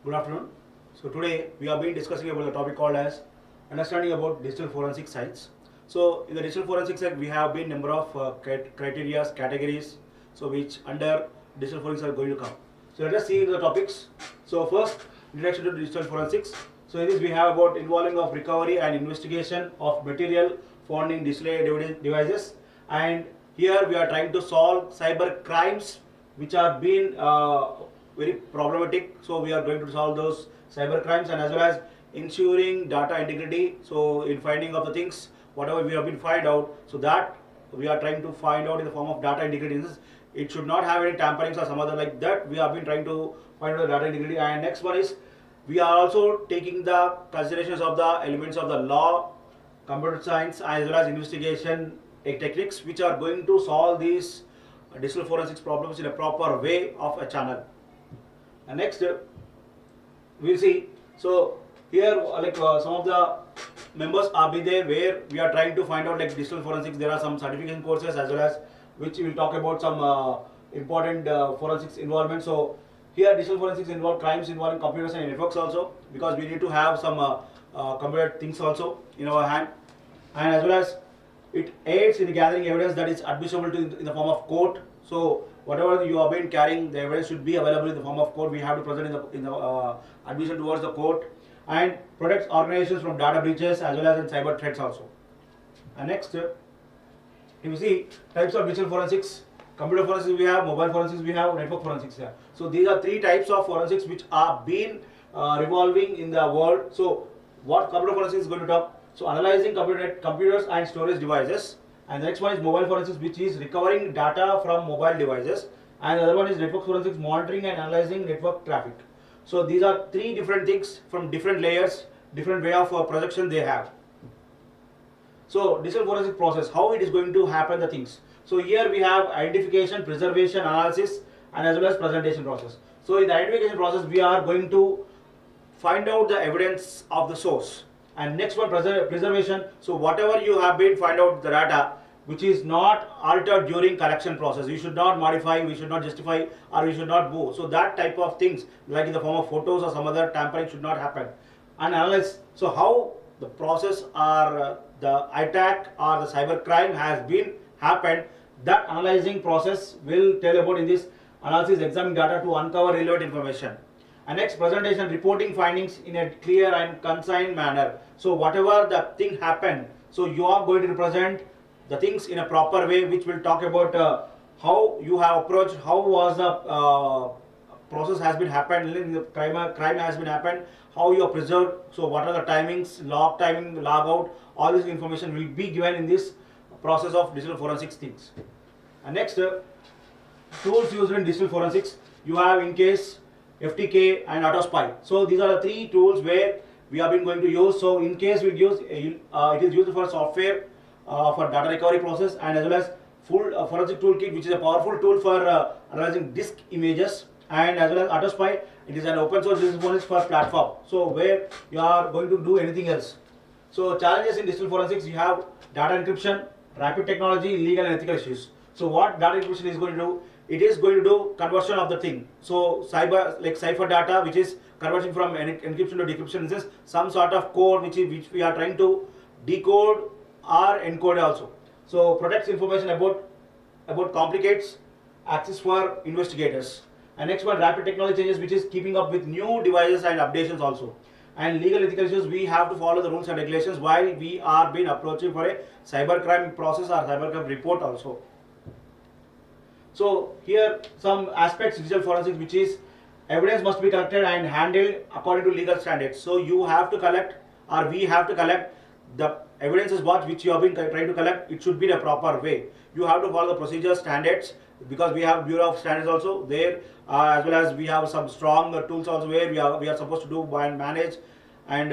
Good afternoon. So today we have been discussing about the topic called as understanding about digital forensic science. So in the digital forensic science we have been number of criteria, categories, so which under digital forensics are going to come. So let us see the topics. So first, introduction to digital forensics. So in this we have about involving of recovery and investigation of material found in digital devices, and here we are trying to solve cyber crimes which are being very problematic. So we are going to solve those cyber crimes, and as well as ensuring data integrity. So in finding of the things whatever we have been find out, so that we are trying to find out in the form of data integrity. It should not have any tamperings or some other like that. We have been trying to find out the data integrity. And next one is we are also taking the considerations of the elements of the law, computer science, as well as investigation techniques which are going to solve these digital forensics problems in a proper way of a channel. And next we'll see. So here some of the members are be there where we are trying to find out like digital forensics. There are some certification courses as well as which we will talk about some important forensics involvement. So here digital forensics involve crimes involving computers and networks also, because we need to have some computer things also in our hand, and as well as it aids in gathering evidence that is admissible to in the form of court. So whatever you have been carrying, the evidence should be available in the form of court. We have to present in the admission towards the court, and protects organizations from data breaches as well as in cyber threats also. And next, if you see types of digital forensics, computer forensics we have, mobile forensics we have, network forensics here. So these are three types of forensics which are being revolving in the world. So what computer forensics is going to talk? So analyzing computers and storage devices, and the next one is mobile forensics, which is recovering data from mobile devices, and the other one is network forensics, monitoring and analyzing network traffic. So these are three different things from different layers, different way of projection they have. So digital forensic process, how it is going to happen the things. So here we have identification, preservation, analysis, and as well as presentation process. So in the identification process we are going to find out the evidence of the source, and next one preservation. So whatever you have been find out the data which is not altered during collection process, you should not modify, we should not justify, or we should not move. So that type of things like in the form of photos or some other tampering should not happen. And analyze, so how the process or the attack or the cyber crime has been happened, that analyzing process will tell about in this analysis, examining data to uncover relevant information. And next, presentation, reporting findings in a clear and concise manner. So whatever the thing happened, so you are going to represent the things in a proper way, which will talk about how you have approached, how was the process has been happened, the crime has been happened, how you are preserved. So what are the timings, log timing, log out, all this information will be given in this process of digital forensics things. And next, tools used in digital forensics, you have in case FTK and AutoSpy. So these are the three tools where we have been going to use. So in case we use it is used for software for data recovery process, and as well as full forensic toolkit, which is a powerful tool for analyzing disk images, and as well as AutoSpy, it is an open source digital for platform. So where you are going to do anything else. So challenges in digital forensics, you have data encryption, rapid technology, legal and ethical issues. So what data encryption is going to do? It is going to do conversion of the thing. So cipher data, which is conversion from encryption to decryption, is some sort of code which we are trying to decode or encode also. So protects information about complicates access for investigators. And next one, rapid technology changes, which is keeping up with new devices and updations also. And legal ethical issues, we have to follow the rules and regulations while we are being approaching for a cybercrime process or cybercrime report also. So here some aspects digital forensics, which is evidence must be collected and handled according to legal standards. So you have to collect, or we have to collect the evidence is what which you have been trying to collect. It should be in a proper way. You have to follow the procedure standards, because we have Bureau of Standards also there, as well as we have some strong tools also where we are supposed to do and manage, and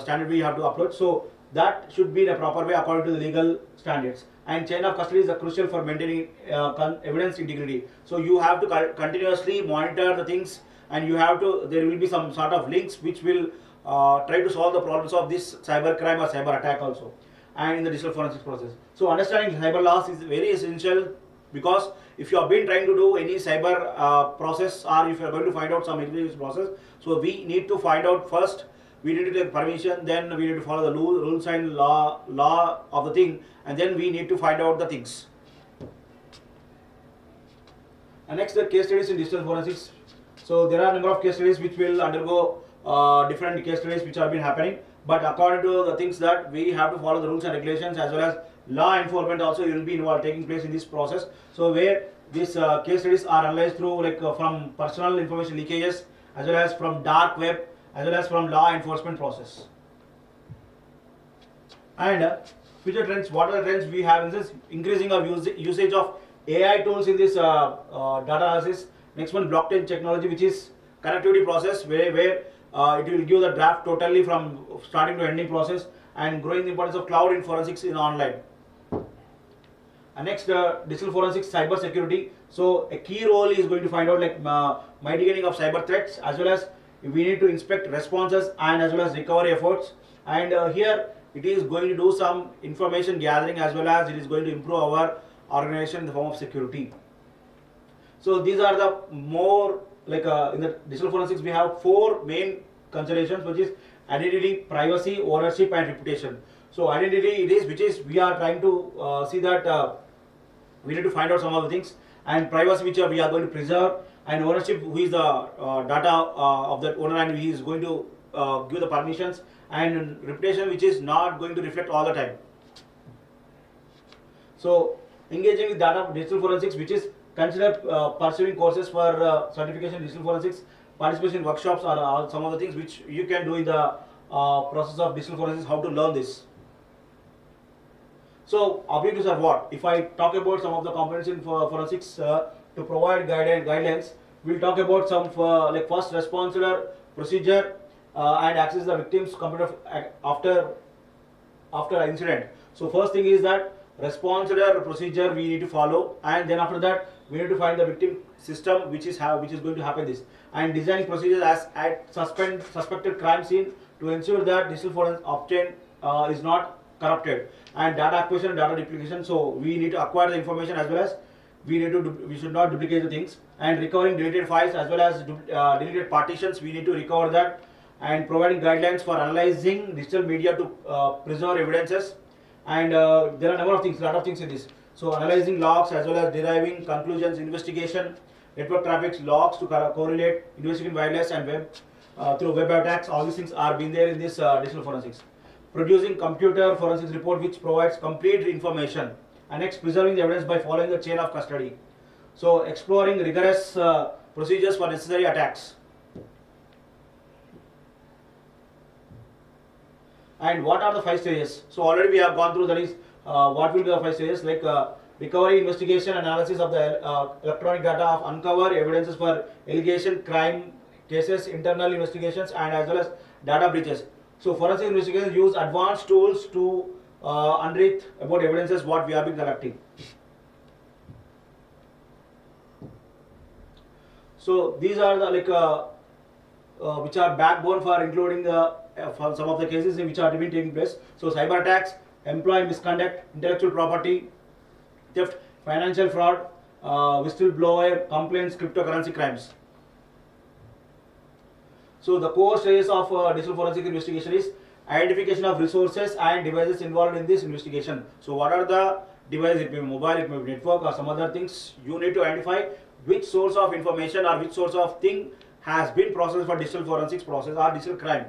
standard we have to upload. So that should be in a proper way according to the legal standards. And chain of custody is crucial for maintaining evidence integrity. So you have to continuously monitor the things, and you have to, there will be some sort of links which will try to solve the problems of this cyber crime or cyber attack also, and in the digital forensics process. So understanding cyber laws is very essential because if you have been trying to do any cyber process, or if you are going to find out some intelligence process, so we need to find out first, we need to take permission, then we need to follow the rules and law of the thing, and then we need to find out the things. And next, the case studies in digital forensics. So there are a number of case studies which will undergo different case studies which have been happening, but according to the things that we have to follow the rules and regulations, as well as law enforcement also will be involved, taking place in this process. So where these case studies are analyzed through from personal information leakages, as well as from dark web, as well as from law enforcement process. And future trends, what are the trends we have in this? Increasing of usage of AI tools in this data analysis. Next one, blockchain technology, which is connectivity process, where it will give the draft totally from starting to ending process, and growing the importance of cloud in forensics in online. And next, digital forensics, cyber security. So a key role is going to find out mitigating of cyber threats, as well as we need to inspect responses and as well as recovery efforts. And here it is going to do some information gathering, as well as it is going to improve our organization in the form of security. So these are the more in the digital forensics we have 4 main considerations, which is identity, privacy, ownership, and reputation. So identity it is, which is we are trying to see that we need to find out some of the things, and privacy, which we are going to preserve, and ownership, who is the data of that owner, and he is going to give the permissions, and reputation, which is not going to reflect all the time. So engaging with data digital forensics, which is consider pursuing courses for certification in digital forensics, participation in workshops are some of the things which you can do in the process of digital forensics, how to learn this. So objectives are what? If I talk about some of the components in forensics to provide guidelines, we'll talk about some first responder procedure and access the victim's computer after incident. So first thing is that responder procedure we need to follow, and then after that we need to find the victim system which is going to happen this, and designing procedures as at suspected crime scene to ensure that digital forensics obtained is not corrupted, and data acquisition and data duplication. So we need to acquire the information, as well as we should not duplicate the things, and recovering deleted files as well as deleted partitions, we need to recover that, and providing guidelines for analyzing digital media to preserve evidences. And there are a number of things, lot of things in this. So analyzing logs as well as deriving conclusions, investigation, network traffic logs to correlate, investigating violence and through web attacks. All these things are being there in this digital forensics. Producing computer forensics report which provides complete information. And next, preserving the evidence by following the chain of custody. So exploring rigorous procedures for necessary attacks. And what are the 5 stages? So already we have gone through, that is what will be the 5 stages, recovery, investigation, analysis of the electronic data, uncover evidences for allegation, crime cases, internal investigations, and as well as data breaches. So forensic investigators use advanced tools to unearth about evidences what we have been collecting. So these are the which are backbone for including the for some of the cases in which are been taking place. So cyber attacks, employee misconduct, intellectual property theft, financial fraud, whistleblower complaints, cryptocurrency crimes. So the core stages of digital forensic investigation is identification of resources and devices involved in this investigation. So what are the devices? It may be mobile, it may be network, or some other things. You need to identify which source of information or which source of thing has been processed for digital forensics process or digital crime.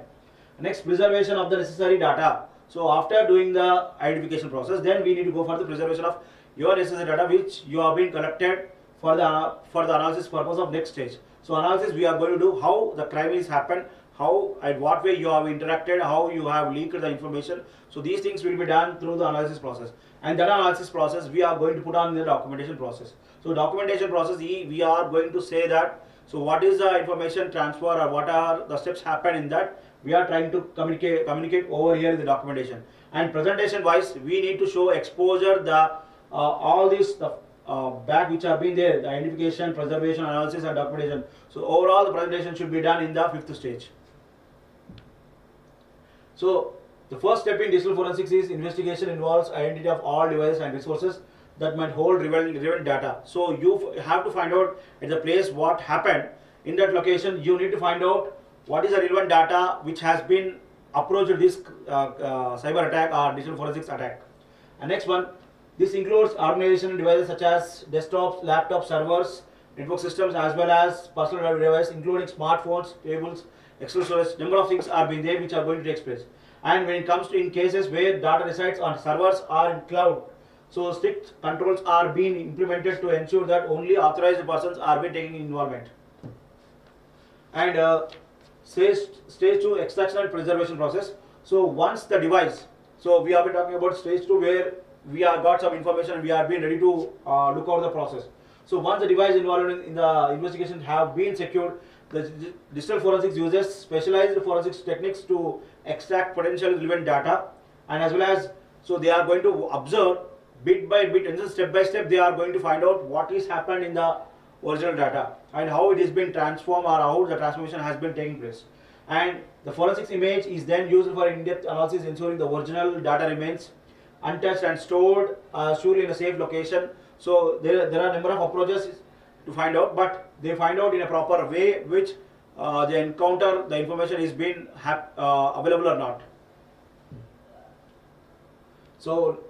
Next, preservation of the necessary data. So after doing the identification process, then we need to go for the preservation of your necessary data which you have been collected for the analysis purpose of next stage. So analysis we are going to do how the crime is happened, how and what way you have interacted, how you have leaked the information. So these things will be done through the analysis process. And that analysis process we are going to put on the documentation process. So documentation process, we are going to say that, so what is the information transfer or what are the steps happen in that, we are trying to communicate over here in the documentation. And presentation wise, we need to show exposure, the all these back which have been there, the identification, preservation, analysis and documentation. So overall the presentation should be done in the 5th stage. So the first step in digital forensics is investigation involves identity of all devices and resources. that might hold relevant data. So you have to find out at the place what happened in that location. You need to find out what is the relevant data which has been approached this cyber attack or digital forensics attack. And next one, this includes organizational devices such as desktops, laptops, servers, network systems, as well as personal devices, including smartphones, tables, external storage. Number of things are being there which are going to take place. And when it comes to in cases where data resides on servers or in cloud, so strict controls are being implemented to ensure that only authorized persons are being taking involvement. And stage 2, extraction and preservation process. So once the device, so we have been talking about stage 2 where we have got some information and we are being ready to look over the process. So once the device involved in the investigation have been secured, the digital forensics uses specialized forensics techniques to extract potential relevant data, and as well as, so they are going to observe bit by bit and then step by step they are going to find out what is happened in the original data and how it is been transformed or how the transformation has been taking place. And the forensics image is then used for in-depth analysis, ensuring the original data remains untouched and stored surely in a safe location. So there are a number of approaches to find out, but they find out in a proper way which they encounter the information is being available or not. So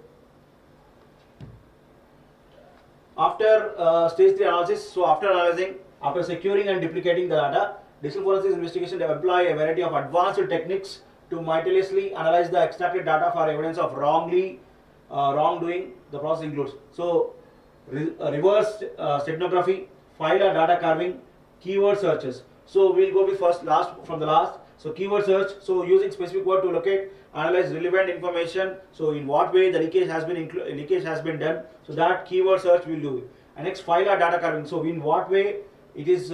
after stage 3 analysis, so after analyzing, after securing and duplicating the data, digital forensics investigation they employ a variety of advanced techniques to meticulously analyze the extracted data for evidence of wrongdoing. The process includes reverse steganography, file or data carving, keyword searches. So we'll go with last from the last. So keyword search. So using specific word to locate, analyze relevant information. So in what way the leakage has been done. So that keyword search will do. And next, file or data carving. So in what way it is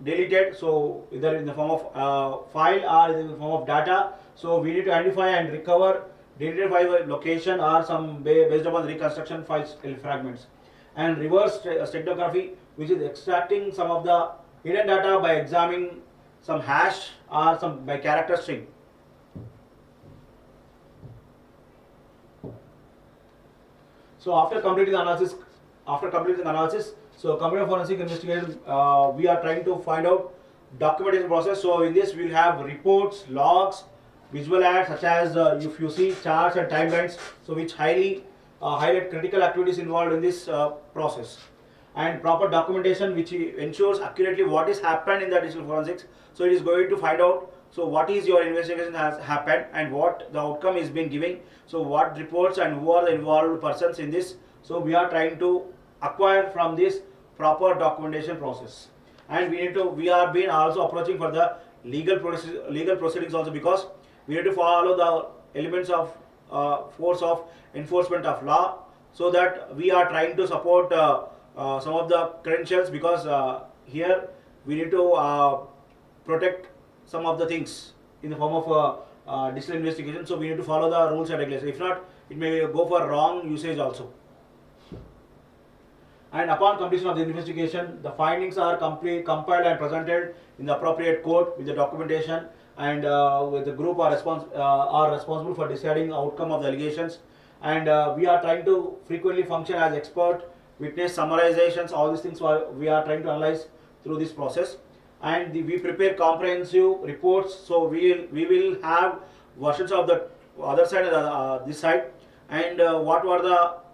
deleted. So either in the form of file or in the form of data. So we need to identify and recover deleted file location or some based upon reconstruction files fragments. And reverse steganography, which is extracting some of the hidden data by examining some hash or some by character string. So after completing the analysis, so computer forensic investigation, we are trying to find out documentation process. So in this we will have reports, logs, visual aids such as if you see charts and timelines, so which highlight critical activities involved in this process, and proper documentation which ensures accurately what is happened in the digital forensics. So it is going to find out so what is your investigation has happened and what the outcome is being given. So what reports and who are the involved persons in this. So we are trying to acquire from this proper documentation process, and we are being also approaching for the legal proceedings also, because we need to follow the elements of force of enforcement of law, so that we are trying to support some of the credentials, because here we need to protect some of the things in the form of digital investigation. So we need to follow the rules and regulations. If not, it may go for wrong usage also. And upon completion of the investigation, the findings are compiled and presented in the appropriate court with the documentation, and with the group are responsible for deciding the outcome of the allegations. And we are trying to frequently function as expert witness summarizations. All these things we are trying to analyze through this process, and we prepare comprehensive reports. So we will have versions of the other side and this side, and what were the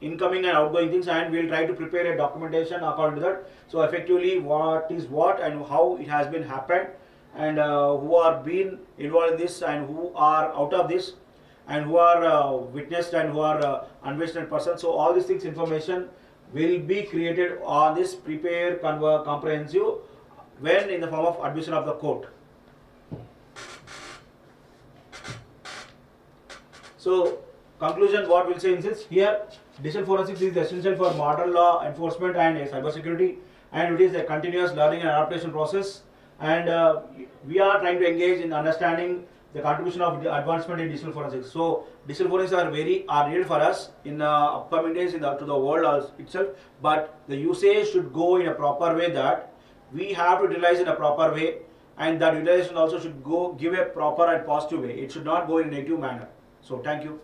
incoming and outgoing things, and we will try to prepare a documentation according to that. So effectively what is what and how it has been happened, and who are being involved in this and who are out of this, and who are witnessed and who are unwitnessed persons. So all these things information will be created on this prepare comprehensive when in the form of admission of the court. So conclusion, what we'll say in this here, digital forensics is essential for modern law enforcement and cybersecurity, and it is a continuous learning and adaptation process. And we are trying to engage in understanding the contribution of the advancement in digital forensics. So digital forensics are needed for us in upcoming days to the world itself, but the usage should go in a proper way, that we have to utilize in a proper way, and that utilization also should give a proper and positive way. It should not go in a negative manner. So thank you.